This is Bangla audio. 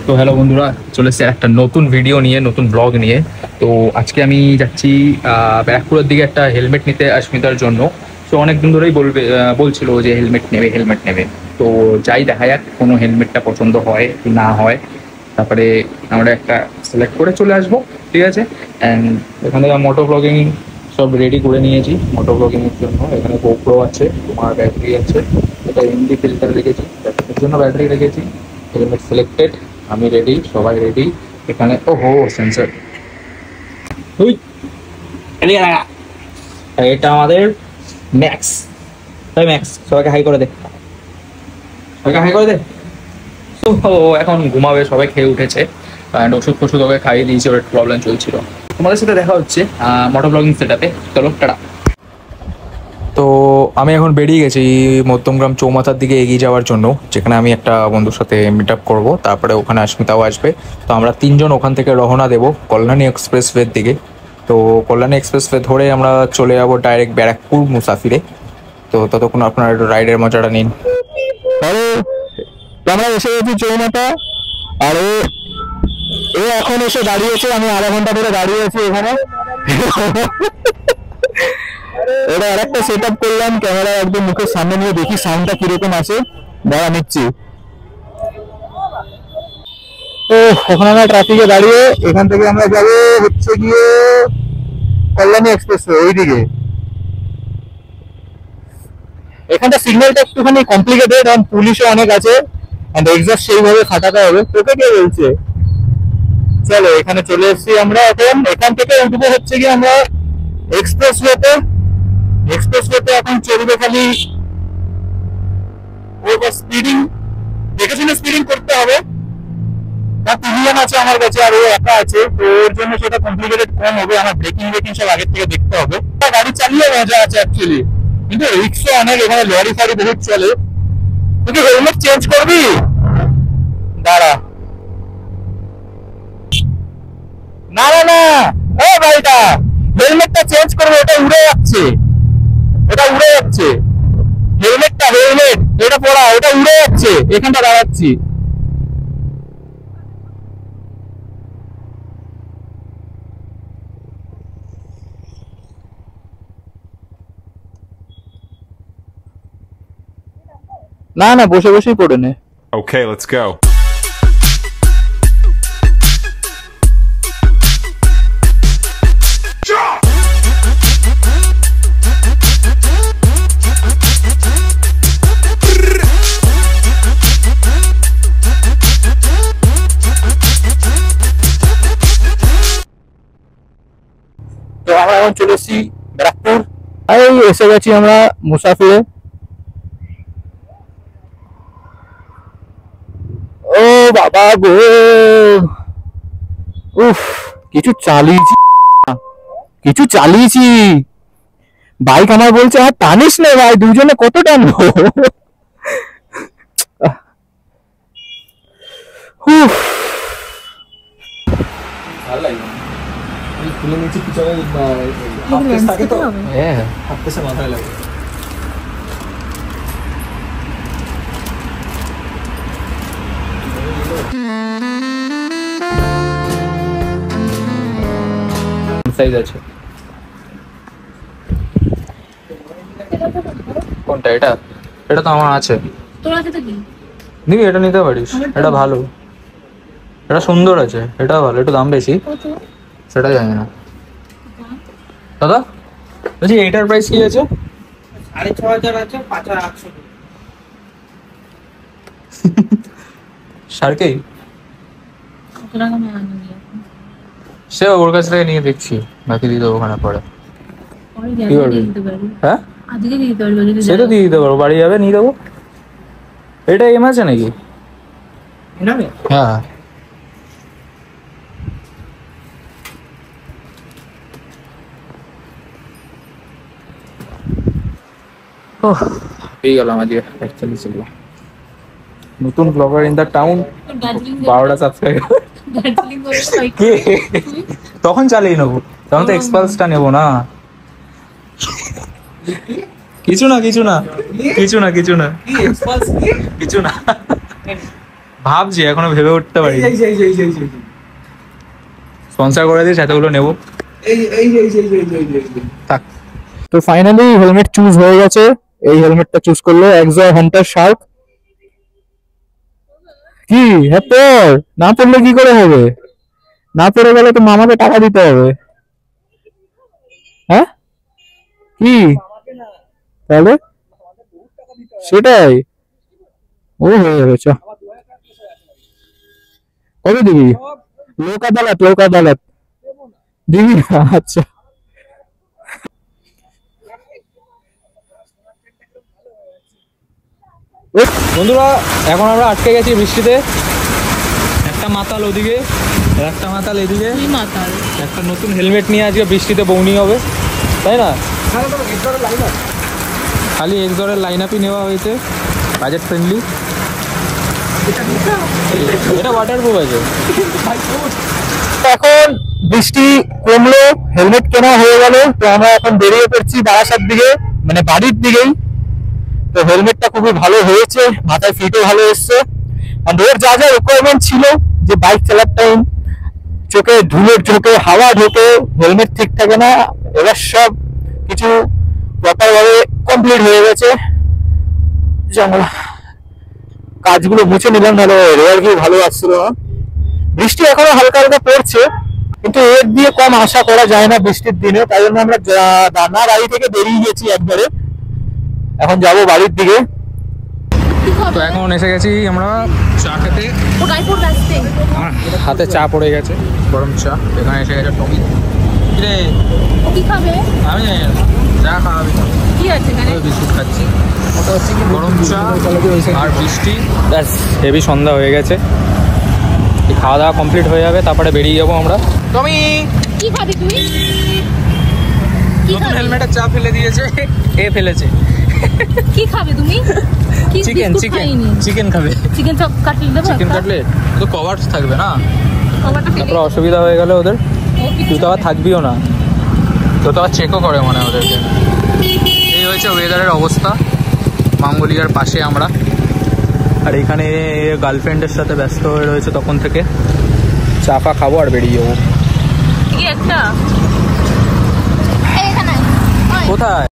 তো হ্যালো বন্ধুরা, চলে এসেছে একটা নতুন ভিডিও নিয়ে, নতুন ব্লগ নিয়ে। তো আজকে আমি যাচ্ছি ব্যারাকপুরের দিকে একটা হেলমেট নিতে অস্মিতার জন্য। তো অনেক দিন ধরেই বলছিল যে হেলমেট নেবে। তো যাই দেখা যাক কোনো হেলমেটটা পছন্দ হয় কি না হয়, তারপরে আমরা একটা সিলেক্ট করে চলে আসবো। ঠিক আছে। অ্যান্ড এখানে মোটো ব্লগিং সব রেডি করে নিয়েছি মোটো ব্লগিংয়ের জন্য। এখানে গোপ্রো আছে, তোমার ব্যাটারি আছে, এটা এমডি ফিল্টার রেখেছি, ব্যাটারির জন্য ব্যাটারি রেখেছি। হেলমেট সিলেক্টেড, আমি রেডি, সবাই রেডি। এখানে ওহো সেন্সর, এটা আমাদের ম্যাক্স। তাই ম্যাক্স, সবাইকে হাই করে দে, সবাইকে হাই করে দে। তো এখন ঘুমাবে, সবাই খেয়ে উঠেছে। অ্যান্ড ওষুধ ফষুধ ওকে খাইয়ে দিয়েছি, ওর একটু প্রবলেম চলছিল। তোমাদের সাথে দেখা হচ্ছে মোটো ব্লগিং সেটআপে। চলো টাটা। তো আমি এখন বেরিয়ে গেছি মধ্যমগ্রাম চৌমাথার দিকে এগিয়ে যাওয়ার জন্য, যেখানে আমি একটা বন্ধুর সাথে মিট আপ করবো। তারপরে ওখানে অস্মিতাও আসবে। তো আমরা তিনজন ওখান থেকে রওনা দেবো কল্যাণী এক্সপ্রেসওয়ের দিকে। তো কল্যাণী এক্সপ্রেসওয়ে ধরে আমরা চলে যাবো ডাইরেক্ট ব্যারাকপুর মুসাফিরে। তো ততক্ষণ আপনারা একটু রাইডের মজাটা নিন। আমরা এসে গেছি চৌমাথা, আর ও এখন এসে দাঁড়িয়েছে। আমি আধা ঘন্টা ধরে দাঁড়িয়ে আছি এখানে। এটা আর একটা সেট আপ করলাম, ক্যামেরা একদম মুখের সামনে নিয়ে দেখি সাউন্ডটা কিরকম আছে। দাঁড়া নিচ্ছি। তো এখন আমরা ট্রাফিকে দাঁড়িয়ে, এখান থেকে আমরা যাবো হচ্ছে গিয়ে কল্যাণী এক্সপ্রেসওয়ে ওইদিকে। এখানটা সিগন্যালটা একটুখানি কমপ্লিকেটেড, কারণ পুলিশও অনেক আছে, এক্সাক্ট সেইভাবে খাটাতে হবে। তোকে কে বলছে? চলো এখানে চলে এসেছি আমরা। এখন এখান থেকে উঠবো হচ্ছে গিয়ে আমরা এক্সপ্রেসওয়েতে। এখন চলবে খালি স্পিডিং, দেখে শুনে স্পিডিং করতে হবে। তার তিনজন আছে আমার কাছে, আর ও একা আছে, তো ওর জন্য সেটা কমপ্লিকেটেড কম হবে। আমার ব্রেকিং সব আগের থেকে দেখতে হবে। গাড়ি চালিয়ে মজা আছে অ্যাকচুয়ালি, কিন্তু রিক্সা অনেক, এখানে লরি ফারি বহুত চলে। তুই কি হেলমেট চেঞ্জ করবি? দাঁড়া, না না না, ও ভাইটা হেলমেটটা চেঞ্জ করবে, ওটা উড়ে যাচ্ছে, হেলমেট এটা পড়া, ওটা উড়ে যাচ্ছে। এখানটা দাঁড়াচ্ছি। না না, বসে বসেই পড়ে নে। Okay, let's go. তো আমরা এখন চলে এসেছি ব্যারাকপুর, এই এসে গেছি আমরা মুসাফিরে। ও বাবা গো, উফ, কিছু চালিয়েছি। বাইক আমার বলছে আর টানিস না ভাই, দুজনে কত টানবো। উফ, ভালো লাগে খুলে নিচ্ছি পিছনে হাফ পেস থাকে তো, হ্যাঁ হাফ পেসে মাথায় লাগে। সাইজ আছে কোনটা? এটা তো আমার আছে। তোর আছে তো কি নিবি? এটা নিতে পারিস, এটা ভালো, এটা সুন্দর আছে, এটা ভালো। একটু দাম বেশি, সেটা জানি না। দাদা বলছি এইটার প্রাইস কি আছে? 6,500 আছে, 5,800। সারকেই তোরা কেন আনবি? সে ওর কাছ থেকে নিয়ে দেখছি, বাকি দিয়ে দেবো ওখানে পরে। পরে কি করবি? দিতে পারবি, হ্যাঁ আজকে দিতে পারবি যদি সেটা দিয়ে দিতে পারবো, বাড়ি যাবে নিয়ে দেবো। এটা এম আছে নাকি? এনাবে হ্যাঁ পেয়ে গেলাম আজকে 41 ছিল। নতুন ব্লগার ইন দ্য টাউন, 12টা সাবস্ক্রাইবার। দার্জিলিং করে কে? তখন চালিয়ে নেবো, তখন তো এক্সপালসটা নেবো না। কিছু না ভাবছি, এখনো ভেবে উঠতে পারি। এই যে এই যে এই যে এই যে এই যে। স্পন্সর করে দিস, এতগুলো নেবো। এই যে এই যে এই যে এই যে এই যে এই যে এই যে। থাক। তো ফাইনালি হেলমেট চুজ হয়ে গেছে। এই হেলমেটটা চুজ করলো এক্সা হান্টার শার্ক। কি হ্যাঁ পর, না পড়লে কি করে হবে? না পড়ে গেলে তো মামাকে টাকা দিতে হবে। হ্যাঁ কি তাহলে সেটাই ও হয়ে যাবে। চ কবে দিবি? লোক আদালত, লোক আদালত দিবি না? আচ্ছা বন্ধুরা এখন আমরা আটকে গেছি বৃষ্টিতে। একটা মাতাল ওদিকে, একটা মাতাল এদিকে। তুই মাতাল। একটা নতুন হেলমেট নিয়ে আজকে বৃষ্টিতে বৌনি হবে, তাই না? খালি এক্সরের লাইন আপই নেওয়া হয়েছে, বাজেট ফ্রেন্ডলি। এটা ওয়াটারপ্রুফ আছে। এখন বৃষ্টি কমলো, হেলমেট কেনা হয়ে গেল। তো আমরা এখন বেরিয়ে পড়ছি বারাসাত দিকে, মানে বাড়ির দিকেই। তো হেলমেটটা খুবই ভালো হয়েছে, মাথায় ফিটও ভালো এসছে। আর ওর যা যা রিকোয়ারমেন্ট ছিল, যে বাইক চালার টাইম চোখে ধুলোর ঢোকে, হাওয়া ঢোকে, হেলমেট ঠিক থাকে না, এবার সব কিছু প্রপার ভাবে কমপ্লিট হয়ে গেছে। যেমন কাজগুলো মুছে নিলাম, নাহলে রেয়ার ভিউ ভালো আসছিল না। বৃষ্টি এখনো হালকা হালকা পড়ছে, কিন্তু এর দিয়ে কম আশা করা যায় না বৃষ্টির দিনে। তাই জন্য আমরা দানা বাড়ি থেকে বেরিয়ে গেছি একবারে। এখন যাব বাড়ির দিকে। তো এখন এসে গেছি আমরা চা খেতে। ও গাইপুর রাস্তে। আমার হাতে চা পড়ে গেছে, গরম চা। এখানে এসে গেছে টমি। কিরে ও কি খাবে? আমি জানি না, চা খাওয়াবি? কি আছে এখানে? বিস্কুট খাচ্ছি। গরম চা আর বৃষ্টি, ব্যাস হেভি সন্ধ্যা হয়ে গেছে। এই খাওয়া দাওয়া কমপ্লিট হয়ে যাবে, তারপরে বেরিয়ে যাবো আমরা। টমি কি খাবি তুই? কি নতুন খাবি? হেলমেটের চা ফেলে দিয়েছে, এ ফেলেছে। কি খাবে তুমি? কি চিকেন বিস্কুট চিকেন খাইনি। চিকেন খাবে। চিকেন চপ কাটলেট দেবো? চিকেন কাটলেট তো কভার থাকবে না, খাবারটা ফেলে তারপরে অসুবিধা হয়ে গেলে ওদের। ও কি তুই তো আবার থাকবিও না, তো আবার চেকও করে মনে হয় ওদেরকে। এই হয়েছে ওয়েদারের অবস্থা। মাঙ্গলিয়ার পাশে আমরা, আর এখানে গার্লফ্রেন্ডের সাথে ব্যস্ত হয়ে রয়েছে তখন থেকে। চা ফা খাবো আর বেরিয়ে যাবো। কি একটা? এই এখানে। কোথায়?